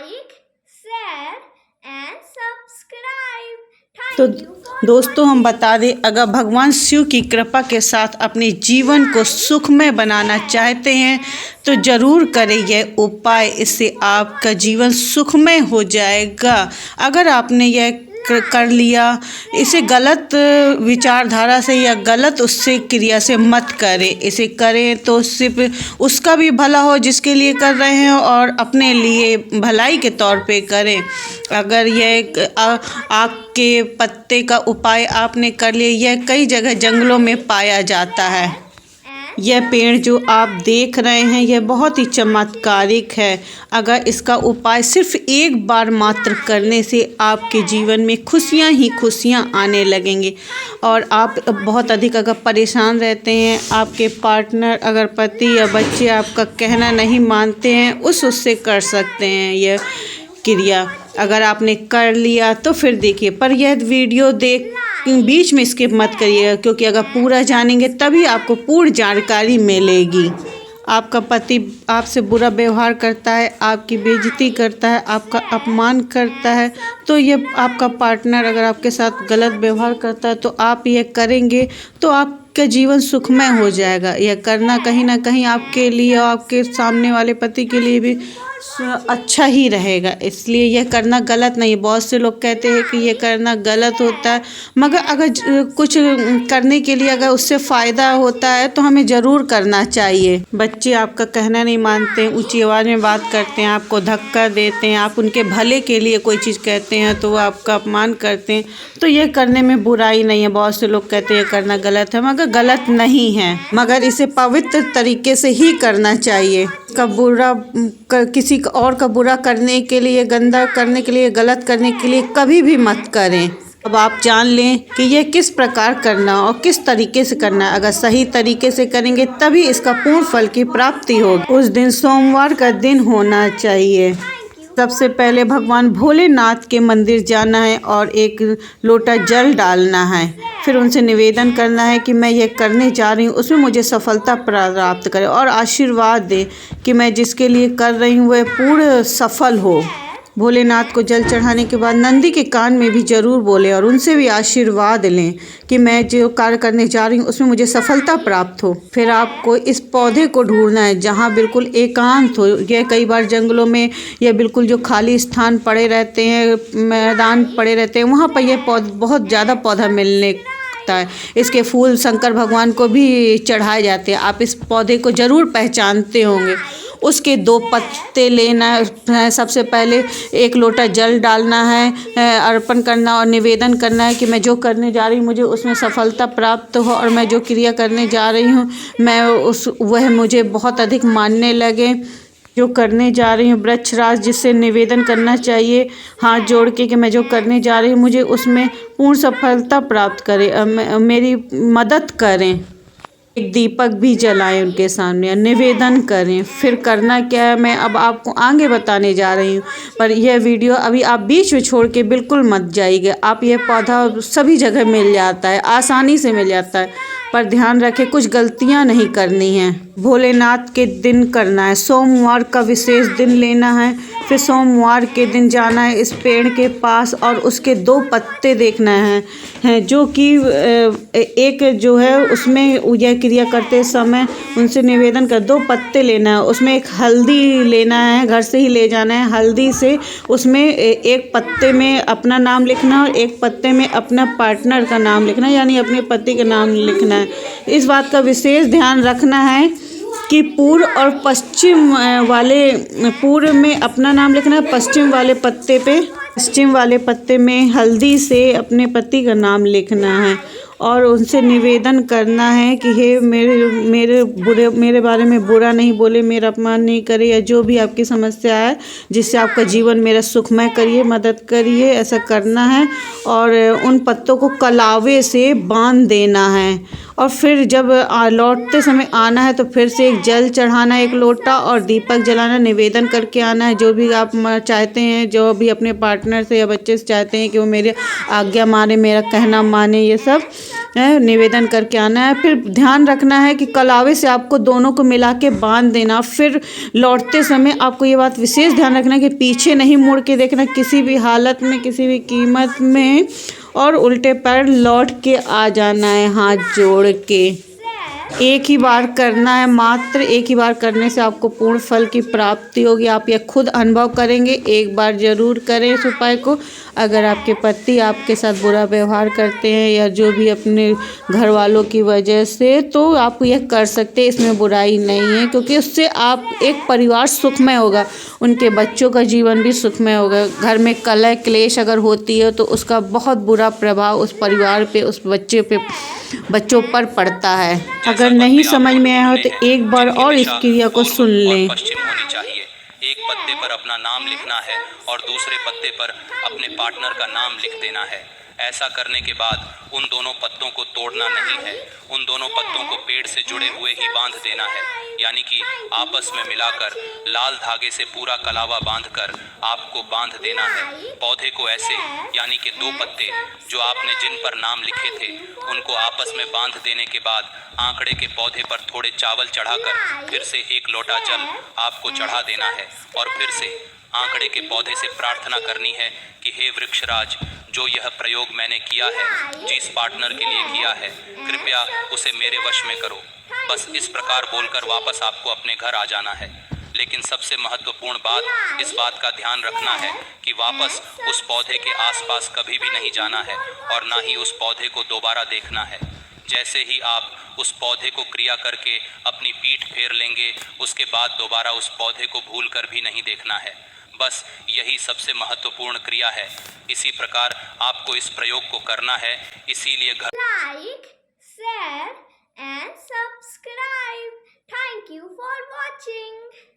like, share and subscribe. तो Thank you for दोस्तों हम बता दें, अगर भगवान शिव की कृपा के साथ अपने जीवन को सुखमय बनाना चाहते हैं तो ज़रूर करें यह उपाय। इससे आपका जीवन सुखमय हो जाएगा। अगर आपने यह कर लिया, इसे गलत विचारधारा से या गलत उससे क्रिया से मत करें। इसे करें तो सिर्फ उसका भी भला हो जिसके लिए कर रहे हैं और अपने लिए भलाई के तौर पे करें। अगर यह आग के पत्ते का उपाय आपने कर लिया, यह कई जगह जंगलों में पाया जाता है। यह पेड़ जो आप देख रहे हैं यह बहुत ही चमत्कारिक है। अगर इसका उपाय सिर्फ एक बार मात्र करने से आपके जीवन में खुशियां ही खुशियां आने लगेंगी। और आप बहुत अधिक अगर परेशान रहते हैं, आपके पार्टनर अगर पति या बच्चे आपका कहना नहीं मानते हैं, उससे कर सकते हैं यह क्रिया। अगर आपने कर लिया तो फिर देखिए, पर यह वीडियो देख बीच में स्किप मत करिएगा, क्योंकि अगर पूरा जानेंगे तभी आपको पूर्ण जानकारी मिलेगी। आपका पति आपसे बुरा व्यवहार करता है, आपकी बेइज्जती करता है, आपका अपमान करता है, तो ये आपका पार्टनर अगर आपके साथ गलत व्यवहार करता है तो आप ये करेंगे तो आपका जीवन सुखमय हो जाएगा। यह करना कहीं ना कहीं आपके लिए और आपके सामने वाले पति के लिए भी अच्छा ही रहेगा। इसलिए यह करना गलत नहीं। बहुत से लोग कहते हैं कि यह करना गलत होता है, मगर अगर कुछ करने के लिए अगर उससे फ़ायदा होता है तो हमें ज़रूर करना चाहिए। बच्चे आपका कहना नहीं मानते हैं, ऊंची आवाज़ में बात करते हैं, आपको धक्का देते हैं, आप उनके भले के लिए कोई चीज़ कहते हैं तो वो आपका अपमान करते हैं, तो यह करने में बुराई नहीं है। बहुत से लोग कहते हैं करना गलत है, मगर गलत नहीं है, मगर इसे पवित्र तरीके से ही करना चाहिए। किसी और का बुरा करने के लिए, गंदा करने के लिए, गलत करने के लिए कभी भी मत करें। अब आप जान लें कि यह किस प्रकार करना और किस तरीके से करना है। अगर सही तरीके से करेंगे तभी इसका पूर्ण फल की प्राप्ति होगी। उस दिन सोमवार का दिन होना चाहिए। सबसे पहले भगवान भोलेनाथ के मंदिर जाना है और एक लोटा जल डालना है। फिर उनसे निवेदन करना है कि मैं ये करने जा रही हूँ उसमें मुझे सफलता प्राप्त करें और आशीर्वाद दे कि मैं जिसके लिए कर रही हूँ वह पूर्ण सफल हो। भोलेनाथ को जल चढ़ाने के बाद नंदी के कान में भी ज़रूर बोले और उनसे भी आशीर्वाद लें कि मैं जो कार्य करने जा रही हूँ उसमें मुझे सफलता प्राप्त हो। फिर आपको इस पौधे को ढूंढना है जहाँ बिल्कुल एकांत हो। यह कई बार जंगलों में या बिल्कुल जो खाली स्थान पड़े रहते हैं, मैदान पड़े रहते हैं, वहाँ पर यह पौधा बहुत ज़्यादा पौधा मिलने है। इसके फूल शंकर भगवान को भी चढ़ाए जाते हैं। आप इस पौधे को ज़रूर पहचानते होंगे। उसके 2 पत्ते लेना है। सबसे पहले एक लोटा जल डालना है, अर्पण करना और निवेदन करना है कि मैं जो करने जा रही हूँ मुझे उसमें सफलता प्राप्त हो और मैं जो क्रिया करने जा रही हूँ वह मुझे बहुत अधिक मानने लगे। जो करने जा रही हूँ वृक्षराज जिससे निवेदन करना चाहिए हाथ जोड़ के कि मैं जो करने जा रही हूँ मुझे उसमें पूर्ण सफलता प्राप्त करें, मेरी मदद करें। एक दीपक भी जलाएं उनके सामने, निवेदन करें। फिर करना क्या है मैं अब आपको आगे बताने जा रही हूँ, पर यह वीडियो अभी आप बीच में छोड़ के बिल्कुल मत जाइएगा। आप यह पौधा सभी जगह मिल जाता है, आसानी से मिल जाता है, पर ध्यान रखें कुछ गलतियाँ नहीं करनी हैं। भोलेनाथ के दिन करना है। सोमवार का विशेष दिन लेना है। फिर सोमवार के दिन जाना है इस पेड़ के पास और उसके 2 पत्ते देखना है जो कि एक जो है उसमें यह क्रिया करते समय उनसे निवेदन कर 2 पत्ते लेना है। उसमें एक हल्दी लेना है, घर से ही ले जाना है। हल्दी से उसमें एक पत्ते में अपना नाम लिखना और एक पत्ते में अपना पार्टनर का नाम लिखना, यानी अपने पति का नाम लिखना है। इस बात का विशेष ध्यान रखना है कि पूर्व और पश्चिम पूर्व में अपना नाम लिखना है, पश्चिम वाले पत्ते में हल्दी से अपने पति का नाम लिखना है और उनसे निवेदन करना है कि हे मेरे बारे में बुरा नहीं बोले, मेरा अपमान नहीं करे, या जो भी आपकी समस्या है जिससे आपका जीवन मेरा सुखमय करिए, मदद करिए, ऐसा करना है। और उन पत्तों को कलावे से बांध देना है और फिर जब लौटते समय आना है तो फिर से एक जल चढ़ाना, एक लोटा और दीपक जलाना, निवेदन करके आना है। जो भी आप चाहते हैं, जो भी अपने पार्टनर से या बच्चे से चाहते हैं कि वो मेरे आज्ञा माने, मेरा कहना माने, ये सब निवेदन करके आना है। फिर ध्यान रखना है कि कलावे से आपको दोनों को मिला के बांध देना। फिर लौटते समय आपको ये बात विशेष ध्यान रखना है कि पीछे नहीं मुड़ के देखना किसी भी हालत में, किसी भी कीमत में, और उल्टे पैर लौट के आ जाना है हाथ जोड़ के। एक ही बार करना है, मात्र एक ही बार करने से आपको पूर्ण फल की प्राप्ति होगी। आप यह खुद अनुभव करेंगे। एक बार ज़रूर करें इस उपाय को। अगर आपके पति आपके साथ बुरा व्यवहार करते हैं या जो भी अपने घर वालों की वजह से, तो आप यह कर सकते हैं, इसमें बुराई नहीं है, क्योंकि उससे आप एक परिवार सुखमय होगा, उनके बच्चों का जीवन भी सुखमय होगा। घर में कलह क्लेश अगर होती है तो उसका बहुत बुरा प्रभाव उस परिवार पे, उस बच्चों पर पड़ता है। अगर नहीं समझ में आया हो तो एक बार और इस क्रिया को सुन लें। एक पत्ते पर अपना नाम लिखना है और दूसरे पत्ते पर अपने पार्टनर का नाम लिख देना है। ऐसा करने के बाद उन दोनों पत्तों को तोड़ना नहीं है, उन दोनों पत्तों को पेड़ से जुड़े हुए ही बांध देना है, यानी कि आपस में मिलाकर लाल धागे से पूरा कलावा बांधकर आपको बांध देना है। पौधे को ऐसे, यानी कि दो पत्ते जो आपने जिन पर नाम लिखे थे उनको आपस में बांध देने के बाद आंकड़े के पौधे पर थोड़े चावल चढ़ाकर फिर से एक लोटा जल आपको चढ़ा देना है और फिर से आंकड़े के पौधे से प्रार्थना करनी है कि हे वृक्षराज, जो यह प्रयोग मैंने किया है, जिस पार्टनर के लिए किया है, कृपया उसे मेरे वश में करो। बस इस प्रकार बोलकर वापस आपको अपने घर आ जाना है। लेकिन सबसे महत्वपूर्ण बात, इस बात का ध्यान रखना है कि वापस उस पौधे के आसपास कभी भी नहीं जाना है और ना ही उस पौधे को दोबारा देखना है। जैसे ही आप उस पौधे को क्रिया करके अपनी पीठ फेर लेंगे, उसके बाद दोबारा उस पौधे को भूलकर भी नहीं देखना है। बस यही सबसे महत्वपूर्ण क्रिया है। इसी प्रकार आपको इस प्रयोग को करना है। इसीलिए Like, share and subscribe. Thank you for watching.